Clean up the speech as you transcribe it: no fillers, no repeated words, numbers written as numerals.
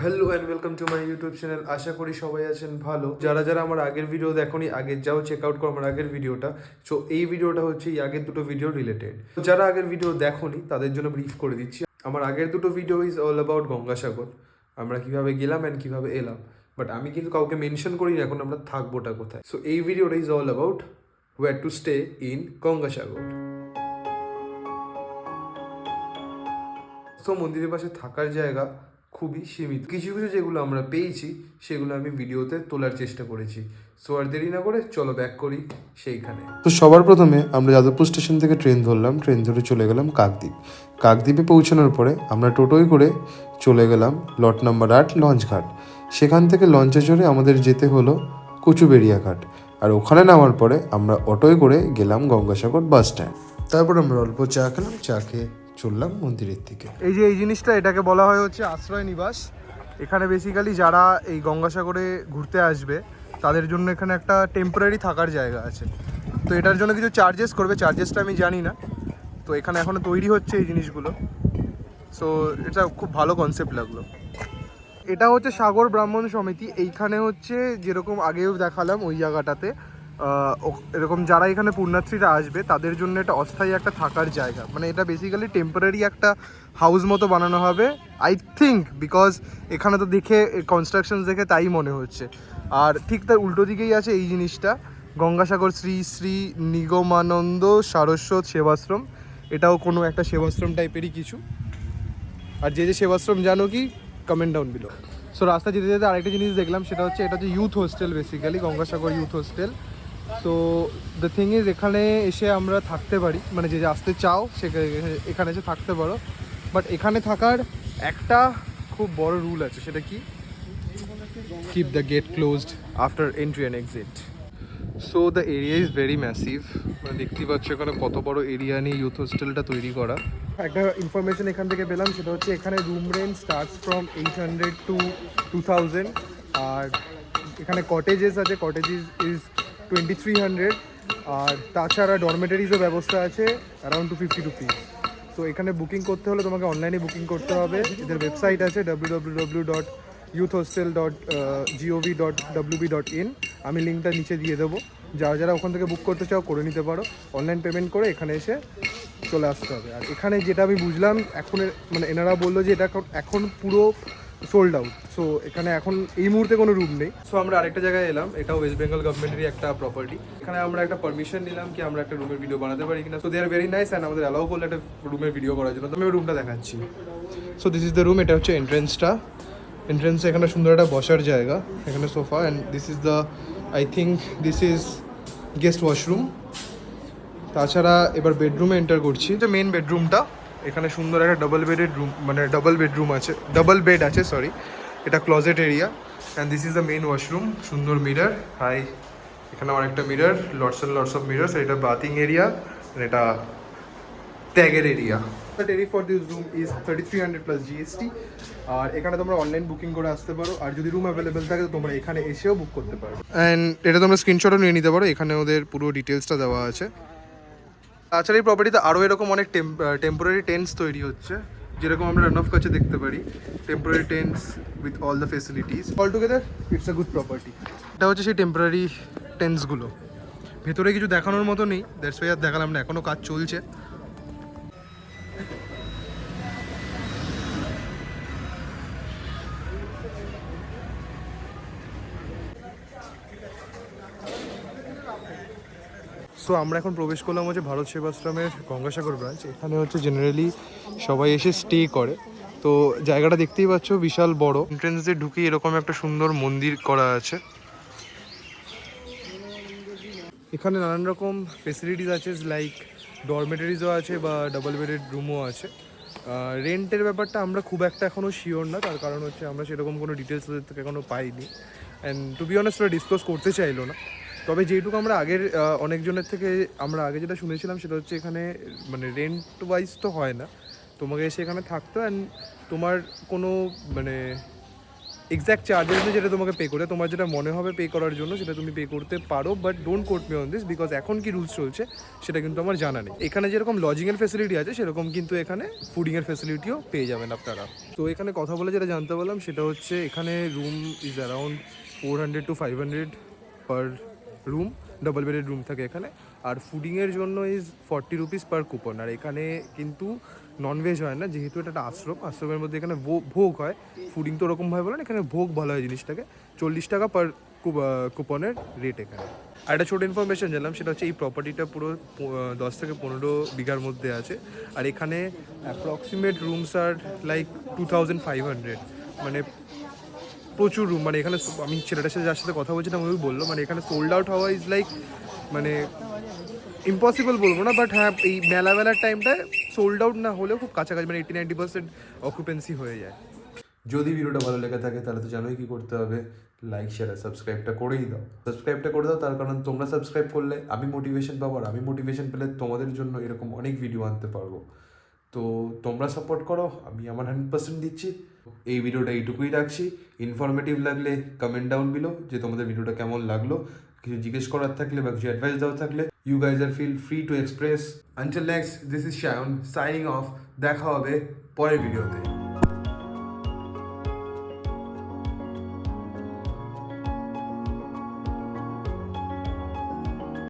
Hello and welcome to my YouTube channel. আশা করি সবাই আছেন ভালো। যারা যারা আমার আগের ভিডিও দেখোনি, আগে যাও চেক আউট করো আমার আগের ভিডিওটা। সো এই ভিডিওটা হচ্ছে এই আগের দুটো ভিডিও রিলেটেড। যারা আগের ভিডিও দেখোনি তাদের জন্য ব্রিফ করে দিচ্ছি। আমার আগের দুটো video is all about Gangasagar, আমরা কীভাবে গেলাম অ্যান্ড কীভাবে এলাম। বাট আমি কিন্তু কাউকে মেনশন করিনি এখন আমরা থাকবোটা কোথায়। সো এই ভিডিওটা is all about wire to stay in Gangasagar. তো মন্দিরের পাশে থাকার জায়গা খুবই সীমিত, কিছু কিছু যেগুলো আমরা পেয়েছি সেগুলো আমি ভিডিওতে তোলার চেষ্টা করেছি। সো আর দেরি না করে চলো ব্যাক করি সেইখানে। তো সবার প্রথমে আমরা যাদবপুর স্টেশন থেকে ট্রেন ধরলাম, ট্রেন ধরে চলে গেলাম কাকদ্বীপ। কাকদ্বীপে পৌঁছানোর পরে আমরা টোটোয় করে চলে গেলাম লট নাম্বার 8 লঞ্চঘাট। সেখান থেকে লঞ্চে চড়ে আমাদের যেতে হলো কচুবেড়িয়া ঘাট, আর ওখানে নামার পরে আমরা অটোয় করে গেলাম গঙ্গাসাগর বাস স্ট্যান্ড। তারপর আমরা অল্প চা খেলাম, চা খেয়ে চললাম মন্দিরের দিকে। এই যে এই জিনিসটা, এটাকে বলা হয় হচ্ছে আশ্রয় নিবাস। এখানে বেসিক্যালি যারা এই গঙ্গাসাগরে ঘুরতে আসবে তাদের জন্য এখানে একটা টেম্পোরারি থাকার জায়গা আছে। তো এটার জন্য কিছু চার্জেস করবে, চার্জেসটা আমি জানি না। তো এখানে এখনও তৈরি হচ্ছে এই জিনিসগুলো। সো এটা খুব ভালো কনসেপ্ট লাগলো। এটা হচ্ছে সাগর ব্রাহ্মণ সমিতি। এইখানে হচ্ছে যেরকম আগেও দেখালাম ওই জায়গাটাতে এরকম যারা এখানে পুণ্যার্থীরা আসবে তাদের জন্য এটা অস্থায়ী একটা থাকার জায়গা। মানে এটা বেসিক্যালি টেম্পোরারি একটা হাউস মতো বানানো হবে আই থিঙ্ক, বিকজ এখানে তো দেখে কনস্ট্রাকশন দেখে তাই মনে হচ্ছে। আর ঠিক তার উল্টো দিকেই আছে এই জিনিসটা, গঙ্গাসাগর শ্রী শ্রী নিগমানন্দ সারস্বত সেবাশ্রম। এটাও কোনো একটা সেবাশ্রম টাইপেরই কিছু। আর যে সেবাশ্রম জানো কি, কমেন্ট ডাউন বিলো। সো রাস্তা যেতে যেতে আরেকটা জিনিস দেখলাম, সেটা হচ্ছে এটা হচ্ছে youth hostel, basically Gangasagar youth hostel. So the thing is এখানে এসে আমরা থাকতে পারি, মানে যে আসতে চাও সেখানে এখানে এসে থাকতে পারো। বাট এখানে থাকার একটা খুব বড় রুল আছে, সেটা কি, keep the gate closed after entry and exit. So the area is very massive, মানে দেখতেই পাচ্ছ এখানে কত বড় এরিয়া নিয়ে ইউথ হোস্টেলটা তৈরি করা। একটা ইনফরমেশন এখান থেকে পেলাম, সেটা হচ্ছে এখানে room rent starts from 800 to 2000। আর এখানে কটেজেস আছে, কটেজেস ইজ 2300। আর তাছাড়া ডরমেটারিজও ব্যবস্থা আছে অ্যারাউন্ড 250 রুপিস। তো এখানে বুকিং করতে হলে তোমাকে অনলাইনে বুকিং করতে হবে। এদের ওয়েবসাইট আছে www.youthhostel.gov.wb.in। আমি লিঙ্কটা নিচে দিয়ে দেবো, যারা যারা ওখান থেকে বুক করতে চাও করে নিতে পারো। অনলাইন পেমেন্ট করে এখানে এসে চলে আসতে হবে। আর এখানে যেটা আমি বুঝলাম এখন, মানে এনারা বললো যে এটা এখন পুরো সোল্ড আউট। সো এখানে এখন এই মুহূর্তে কোনো রুম নেই। সো আমরা আরেকটা জায়গায় এলাম, এটাও ওয়েস্ট বেঙ্গল গভর্নমেন্টেরই একটা প্রপার্টি। এখানে আমরা একটা পারমিশন নিলাম কি আমরা একটা রুমের ভিডিও বানাতে পারি কিনা। So they are very nice and আমাদের অ্যালাউ করলো একটা রুমের ভিডিও করার জন্য। তো আমি রুমটা দেখাচ্ছি। So this is the room, এটা হচ্ছে এন্ট্রেন্সটা। এন্ট্রেন্সে এখানে সুন্দর একটা বসার জায়গা, এখানে sofa, and this is the, I think this is guest washroom. তাছাড়া এবার বেডরুমে এন্টার করছি। যে মেন বেডরুমটা, এখানে সুন্দর একটা ডাবল বেডেড রুম, মানে ডাবল বেডরুম আছে, ডাবল বেড আছে সরি। এটা closet area and this is the main washroom. সুন্দর মিরর, হাই, এখানে আমার একটা mirror, lots and lots of mirrors. এটা বাথিং এরিয়া, এটা ট্যাগের area. The tariff for this room is 3300 plus GST। আর এখানে তোমরা অনলাইন বুকিং করে আসতে পারো, আর যদি রুম অ্যাভেলেবেল থাকে তো তোমরা এখানে এসেও বুক করতে পারো। অ্যান্ড এটা তোমরা স্ক্রিনশটও নিয়ে নিতে পারো, এখানে ওদের পুরো ডিটেলসটা দেওয়া আছে। তাছাড়া এই প্রপার্টিতে আরও এরকম অনেক টেম্পোরারি টেন্টস তৈরি হচ্ছে, যেরকম আমরা রান অফ কাছে দেখতে পারি। Temporary tents with all the facilities, all together it's a good property. এটা হচ্ছে সেই টেম্পোরারি টেন্টসগুলো। ভেতরে কিছু দেখানোর মতো নেই, দ্যাটস ওয়াই আর দেখালাম না, এখনও কাজ চলছে। সো আমরা এখন প্রবেশ করলাম হচ্ছে ভারত সেবাশ্রমের গঙ্গাসাগর ব্রাঞ্চ। এখানে হচ্ছে জেনারেলি সবাই এসে স্টে করে। তো জায়গাটা দেখতেই পাচ্ছ বিশাল বড়। এন্ট্রেন্স দিয়ে ঢুকি এরকম একটা সুন্দর মন্দির করা আছে। এখানে নানান রকম ফেসিলিটিস আছে, লাইক ডরমেটারিজও আছে বা ডাবল বেডেড রুমও আছে। রেন্টের ব্যাপারটা আমরা খুব একটা এখনও শিওর না, তার কারণ হচ্ছে আমরা সেরকম কোনো ডিটেলস ওদের থেকে এখনও পাইনি। অ্যান্ড টু বি অনেস্ট ওরা ডিসক্লোজ করতে চাইলো না। তবে যেটুকু আমরা আগের অনেকজনের থেকে আমরা আগে যেটা শুনেছিলাম সেটা হচ্ছে এখানে মানে রেন্ট ওয়াইজ তো হয় না, তোমাকে এসে এখানে থাকতো অ্যান্ড তোমার কোনো মানে এক্স্যাক্ট চার্জেস নেই যেটা তোমাকে পে করে, তোমার যেটা মনে হবে পে করার জন্য সেটা তুমি পে করতে পারো, but don't quote me on this because এখন কি রুলস চলছে সেটা কিন্তু আমার জানা নেই। এখানে যেরকম লজিংয়ের ফেসিলিটি আছে সেরকম কিন্তু এখানে ফুডিংয়ের ফেসিলিটিও পেয়ে যাবেন আপনারা। তো এখানে কথা বলে যেটা জানতে পারলাম সেটা হচ্ছে এখানে room is around 400 to 500 per room, double bedded room থাকে এখানে। আর ফুডিংয়ের জন্য ইজ 40 রুপিস পার কুপন। আর এখানে কিন্তু ননভেজ হয় না, যেহেতু এটা একটা আশ্রমের মধ্যে এখানে ভোগ হয়। ফুডিং তো ওরকমভাবে বলেন, এখানে ভোগ বলা হয় জিনিসটাকে। 40 টাকা পার কুপনের রেট এখানে। আর একটা ছোটো ইনফরমেশন জানলাম সেটা হচ্ছে এই প্রপার্টিটা পুরো 10 থেকে 15 বিঘার মধ্যে আছে। আর এখানে অ্যাপ্রক্সিমেট রুমস আর লাইক 2500, মানে প্রচুর রুম। মানে এখানে আমি ছেলেটার সাথে যার সাথে কথা বলছিলাম ওই বললো মানে এখানে সোল্ড আউট হওয়া ইজ লাইক মানে ইম্পসিবল বলবো না, বাট হ্যাঁ এই মেলার টাইমটায় সোল্ড আউট না হলেও খুব কাছাকাছি মানে 80-90% অকুপেন্সি হয়ে যায়। যদি ভিডিওটা ভালো লেগে থাকে তাহলে তো জানোই কি করতে হবে, লাইক শেয়ার আর সাবস্ক্রাইবটা করেই দাও। সাবস্ক্রাইবটা করে দাও তার কারণ তোমরা সাবস্ক্রাইব করলে আমি মোটিভেশন পাবো, আর আমি মোটিভেশন পেলে তোমাদের জন্য এরকম অনেক ভিডিও আনতে পারবো। তো তোমরা সাপোর্ট করো, আমি আমার 100% দিচ্ছি। এই ভিডিওটা এইটুকুই রাখছি। ইনফরমেটিভ লাগলে কমেন্ট ডাউন বিলো যে তোমাদের ভিডিওটা কেমন লাগলো, কিছু জিজ্ঞেস করার থাকলে বা কিছু অ্যাডভাইস দেওয়ার থাকলে ইউ গাইজ আর feel free to express. Until next, this is Shayan signing off. দেখা হবে পরের ভিডিওতে।